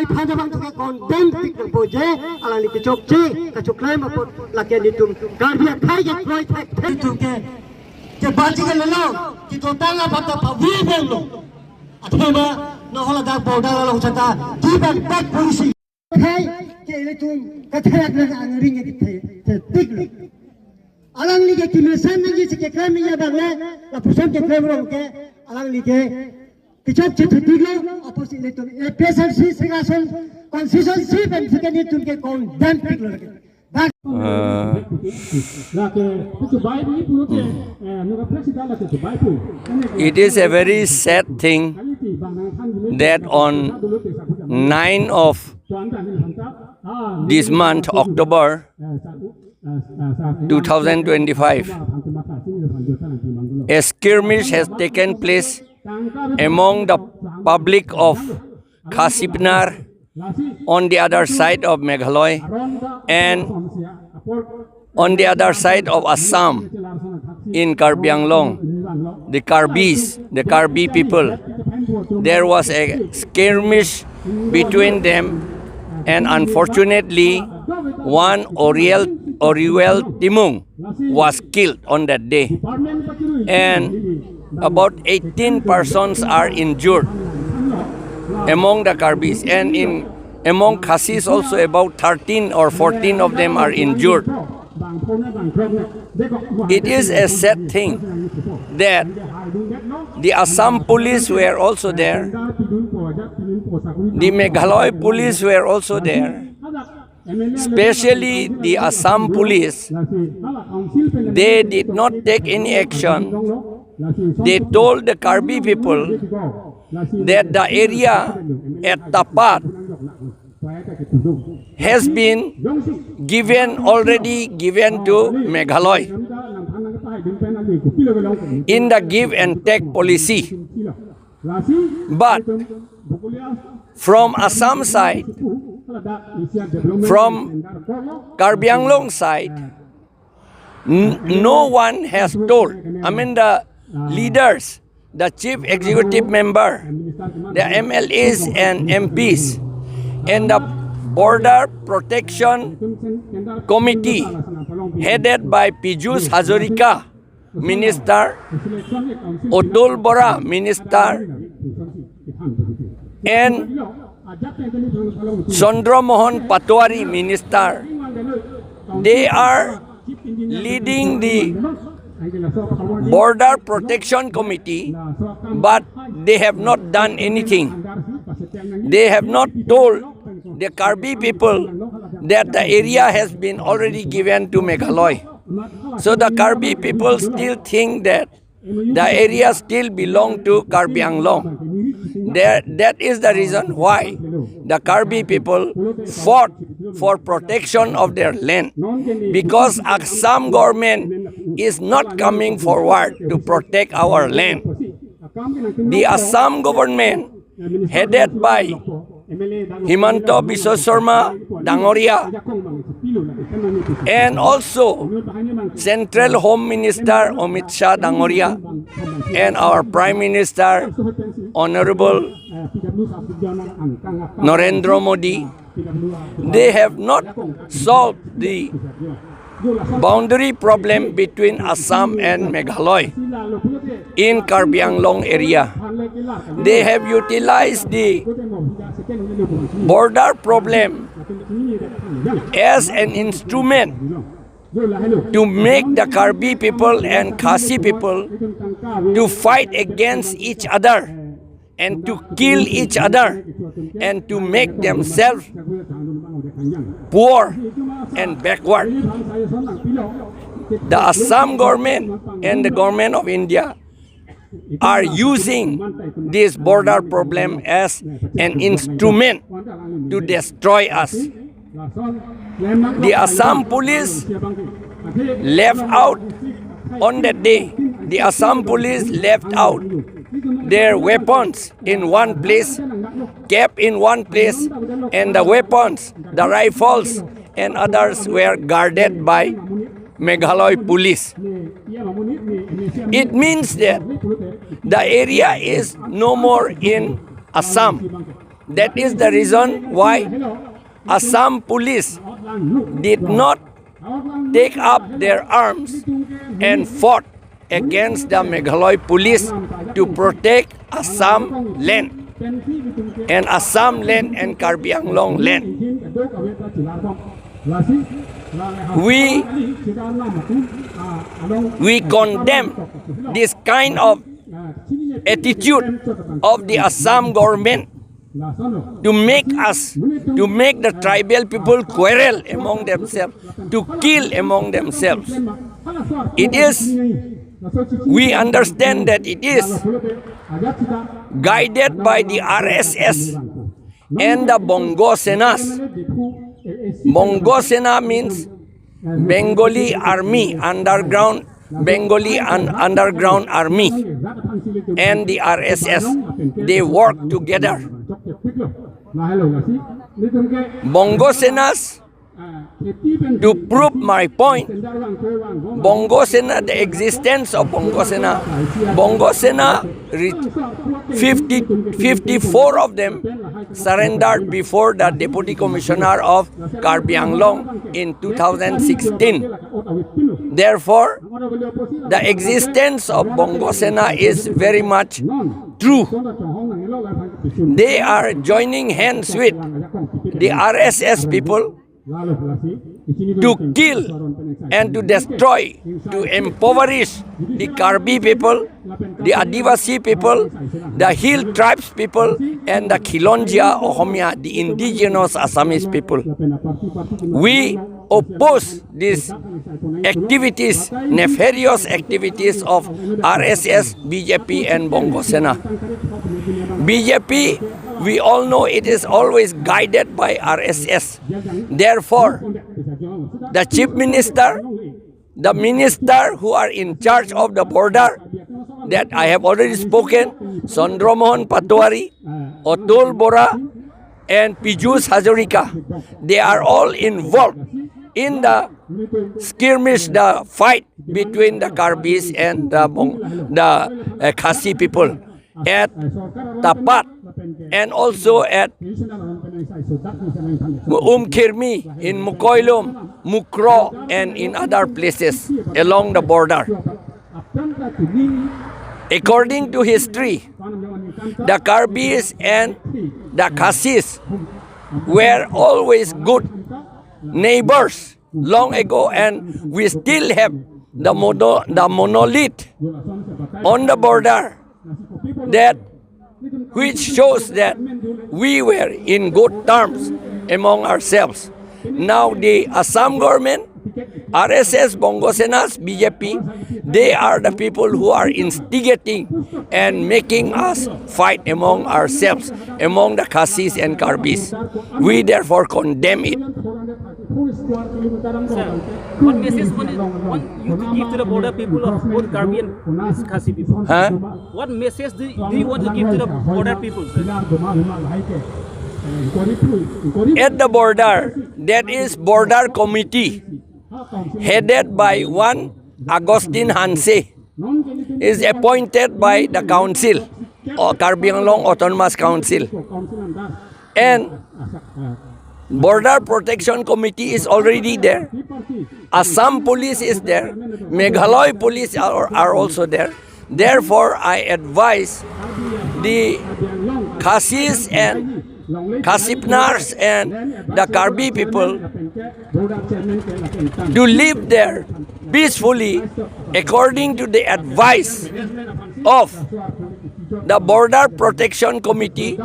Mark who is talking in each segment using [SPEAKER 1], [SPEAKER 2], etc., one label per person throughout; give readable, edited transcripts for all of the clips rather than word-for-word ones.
[SPEAKER 1] ni phanda bang tuke condemn tik ng poje alang ni kechok che kachok lai ma pot lakya ni tum garbia khai ke koi thai tum ke baji ke lelo ki to tanga phata phawi beng lo athema no hola da border lo chata di bang back policy khai ke le tum ka thak na ang ring ke tik lo alang ni ke kimesan ni ke kram ni ya bang la pusam ke kram ro ke alang ni ke Kicap cetitiglo opposite itu PSLC sengason konsistensi dan sekian itu ke condemn tiglo lagi.
[SPEAKER 2] It is a very sad thing that on 9 of this month, October 2025, a skirmish has taken place among the public of Khasipnar on the other side of Meghalaya and on the other side of Assam in Karbi Anglong, the Karbi people. There was a skirmish between them, and unfortunately one Oriel Timung was killed on that day, and about 18 persons are injured among the Karbis, and among Khasis also about 13 or 14 of them are injured. It is a sad thing that the Assam police were also there, the Meghalaya police were also there, especially the Assam police. They did not take any action. They told the Karbi people that the area at Tapat has been already given to Meghalaya in the give and take policy. But from Assam side, from Karbi Anglong side, no one has told. I mean the leaders, the chief executive member, the MLAs and MPs, and the Border Protection Committee headed by Piyush Hazarika, Minister, Atul Bora, Minister, and Chandra Mohan Patwari, Minister. They are leading the Border Protection Committee, but they have not done anything. They have not told the Karbi people that the area has been already given to Meghalaya. So the Karbi people still think that the area still belongs to Karbi Anglong. That is the reason why the Karbi people fought for protection of their land, because Assam government is not coming forward to protect our land. The Assam government headed by Himanta Biswa Sarma Dangoria and also Central Home Minister Amit Shah Dangoria and our Prime Minister Honorable Narendra Modi, they have not solved the boundary problem between Assam and Meghalaya in Karbi Anglong area. They have utilized the border problem as an instrument to make the Karbi people and Khasi people to fight against each other and to kill each other and to make themselves poor and backward. The Assam government and the government of India are using this border problem as an instrument to destroy us. The Assam police left out on that day. The Assam police left out their weapons in one place, kept in one place, and the weapons, the rifles and others were guarded by Meghalaya police. It means that the area is no more in Assam. That is the reason why Assam police did not take up their arms and fought against the Meghalaya police to protect Assam land and Assam land and Karbi Anglong land. We condemn this kind of attitude of the Assam government to make the tribal people quarrel among themselves, to kill among themselves. It is, we understand that it is guided by the RSS and the Bongo Senas. Bongo Sena means Bengali Army, Bengali underground army, and the RSS. They work together. Bongo Senas, to prove my point, Bongo Sena, the existence of Bongo Sena, 54 of them surrendered before the Deputy Commissioner of Karbi Anglong in 2016. Therefore, the existence of Bongo Sena is very much true. They are joining hands with the RSS people to kill and to destroy, to impoverish the Karbi people, the Adivasi people, the Hill tribes people, and the Khilonjia Ohomia, the indigenous Assamese people. We oppose these activities, nefarious activities of RSS, BJP and Bongo Sena. BJP, we all know it is always guided by RSS. Therefore, the Chief Minister, the Minister who are in charge of the border, that I have already spoken, Chandramohan Patwari, Atul Bora, and Piyush Hazarika, they are all involved in the skirmish, the fight between the Karbis and the Khasi people at Tapat and also at Umkhirmi, in Mukoilum, Mukro, and in other places along the border. According to history, the Karbis and the Khasis were always good neighbors long ago, and we still have the monolith on the border that which shows that we were in good terms among ourselves. Now the Assam government, RSS, Bongo Senas, BJP, they are the people who are instigating and making us fight among ourselves, among the Khasis and Karbis. We therefore condemn it.
[SPEAKER 3] Sir, what message you give to the border people of both Karbi and Khasi people?
[SPEAKER 2] Huh?
[SPEAKER 3] What message do you want to give to the border people, sir?
[SPEAKER 2] At the border, that is border committee headed by one Agustin Hanse, is appointed by the council or Karbi Anglong Autonomous Council, and Border Protection Committee is already there. Assam police is there. Meghalaya police are also there. Therefore, I advise the Khasis and Khasipnars and the Karbi people to live there peacefully according to the advice of the Border Protection Committee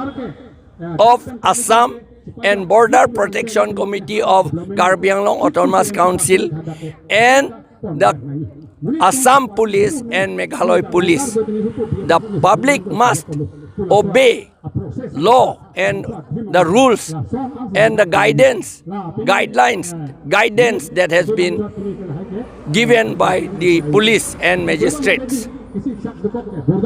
[SPEAKER 2] of Assam and Border Protection Committee of Karbi Anglong Autonomous Council and the Assam Police and Meghalaya Police. The public must obey law and the rules and the guidance that has been given by the police and magistrates.